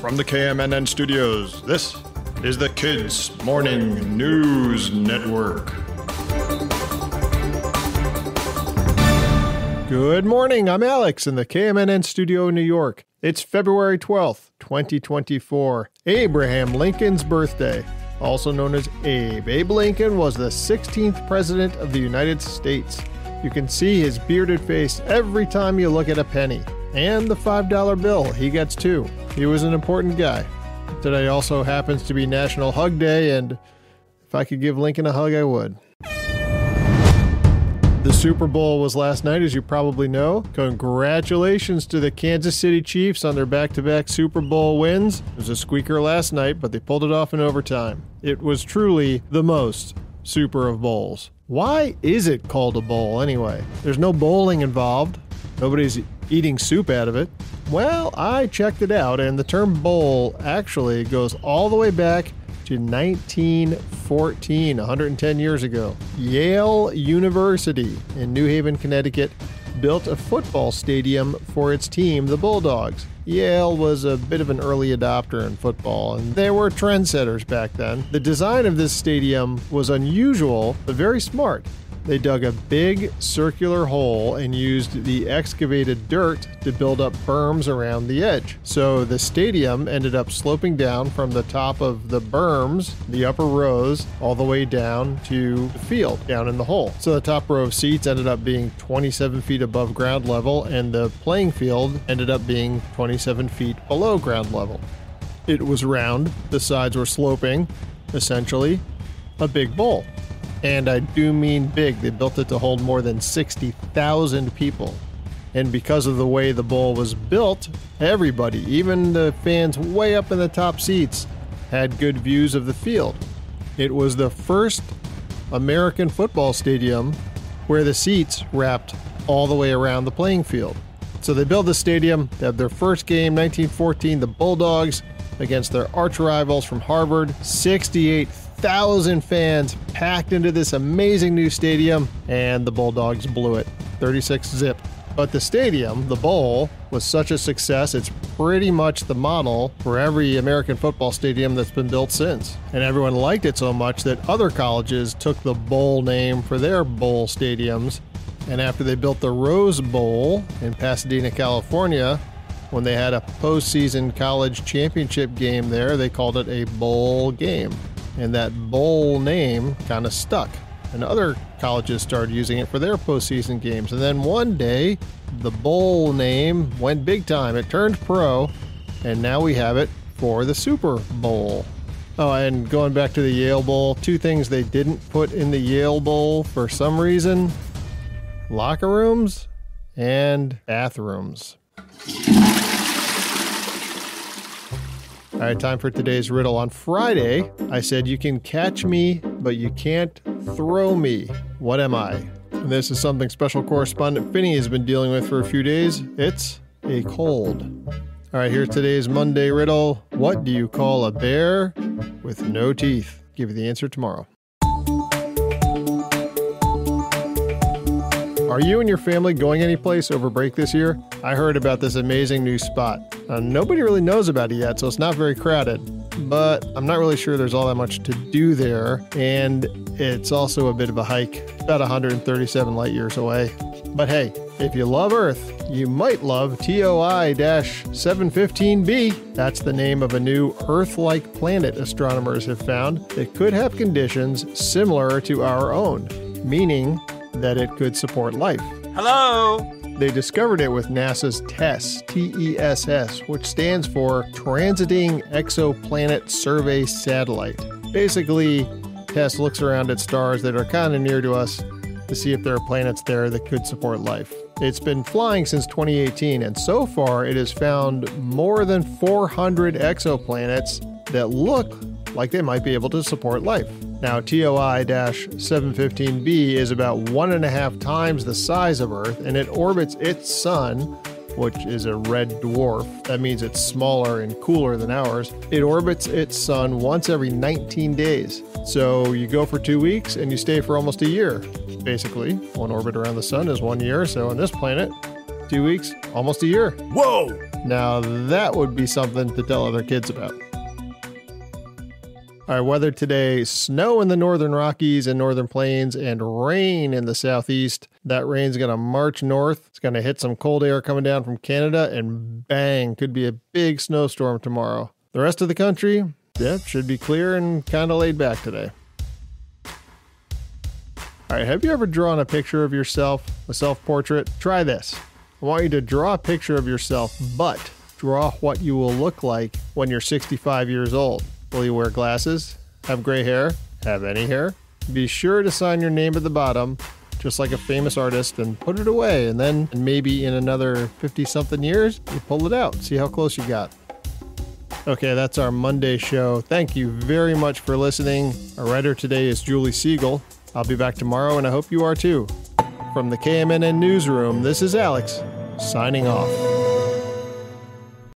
From the KMNN studios, this is the Kids Morning News Network. Good morning, I'm Alex in the KMNN studio in New York. It's February 12th, 2024, Abraham Lincoln's birthday, also known as Abe. Abe Lincoln was the 16th President of the United States. You can see his bearded face every time you look at a penny. And the $5 bill, he gets too. He was an important guy. Today also happens to be National Hug Day, and if I could give Lincoln a hug, I would. The Super Bowl was last night, as you probably know. Congratulations to the Kansas City Chiefs on their back-to-back Super Bowl wins. It was a squeaker last night, but they pulled it off in overtime. It was truly the most super of bowls. Why is it called a bowl anyway? There's no bowling involved. Nobody's eating soup out of it. Well, I checked it out, and the term bowl actually goes all the way back to 1914, 110 years ago. Yale University in New Haven, Connecticut, built a football stadium for its team, the Bulldogs. Yale was a bit of an early adopter in football, and they were trendsetters back then. The design of this stadium was unusual, but very smart. They dug a big circular hole and used the excavated dirt to build up berms around the edge. So the stadium ended up sloping down from the top of the berms, the upper rows, all the way down to the field, down in the hole. So the top row of seats ended up being 27 feet above ground level, and the playing field ended up being 27 feet below ground level. It was round, the sides were sloping, essentially a big bowl. And I do mean big. They built it to hold more than 60,000 people. And because of the way the bowl was built, everybody, even the fans way up in the top seats, had good views of the field. It was the first American football stadium where the seats wrapped all the way around the playing field. So they built the stadium. They had their first game, 1914, the Bulldogs against their arch rivals from Harvard. 68,000 fans packed into this amazing new stadium, and the Bulldogs blew it, 36-0. But the stadium, the bowl, was such a success, it's pretty much the model for every American football stadium that's been built since. And everyone liked it so much that other colleges took the bowl name for their bowl stadiums. And after they built the Rose Bowl in Pasadena, California, when they had a postseason college championship game there, they called it a bowl game. And that bowl name kind of stuck. And other colleges started using it for their postseason games. And then one day, the bowl name went big time. It turned pro, and now we have it for the Super Bowl. Oh, and going back to the Yale Bowl, two things they didn't put in the Yale Bowl for some reason: locker rooms and bathrooms. All right, time for today's riddle. On Friday, I said you can catch me, but you can't throw me. What am I? And this is something special correspondent Finney has been dealing with for a few days. It's a cold. All right, here's today's Monday riddle. What do you call a bear with no teeth? Give you the answer tomorrow. Are you and your family going anyplace over break this year? I heard about this amazing new spot. Nobody really knows about it yet, so it's not very crowded. But I'm not really sure there's all that much to do there, and it's also a bit of a hike, about 137 light years away. But hey, if you love Earth, you might love TOI-715b. That's the name of a new Earth-like planet astronomers have found that could have conditions similar to our own, meaning that it could support life. Hello! They discovered it with NASA's TESS, T-E-S-S, which stands for Transiting Exoplanet Survey Satellite. Basically, TESS looks around at stars that are kind of near to us to see if there are planets there that could support life. It's been flying since 2018, and so far it has found more than 400 exoplanets that look like they might be able to support life. Now, TOI-715b is about 1.5 times the size of Earth, and it orbits its sun, which is a red dwarf. That means it's smaller and cooler than ours. It orbits its sun once every 19 days. So you go for 2 weeks and you stay for almost a year. Basically, one orbit around the sun is 1 year, so on this planet, 2 weeks, almost a year. Whoa! Now that would be something to tell other kids about. All right, weather today, snow in the northern Rockies and northern plains and rain in the southeast. That rain's going to march north. It's going to hit some cold air coming down from Canada and bang, could be a big snowstorm tomorrow. The rest of the country, should be clear and kind of laid back today. All right, have you ever drawn a picture of yourself, a self-portrait? Try this. I want you to draw a picture of yourself, but draw what you will look like when you're 65 years old. Will you wear glasses? Have gray hair? Have any hair? Be sure to sign your name at the bottom, just like a famous artist, and put it away. And then maybe in another 50-something years, you pull it out. See how close you got. Okay, that's our Monday show. Thank you very much for listening. Our writer today is Julie Siegel. I'll be back tomorrow, and I hope you are too. From the KMNN Newsroom, this is Alex, signing off.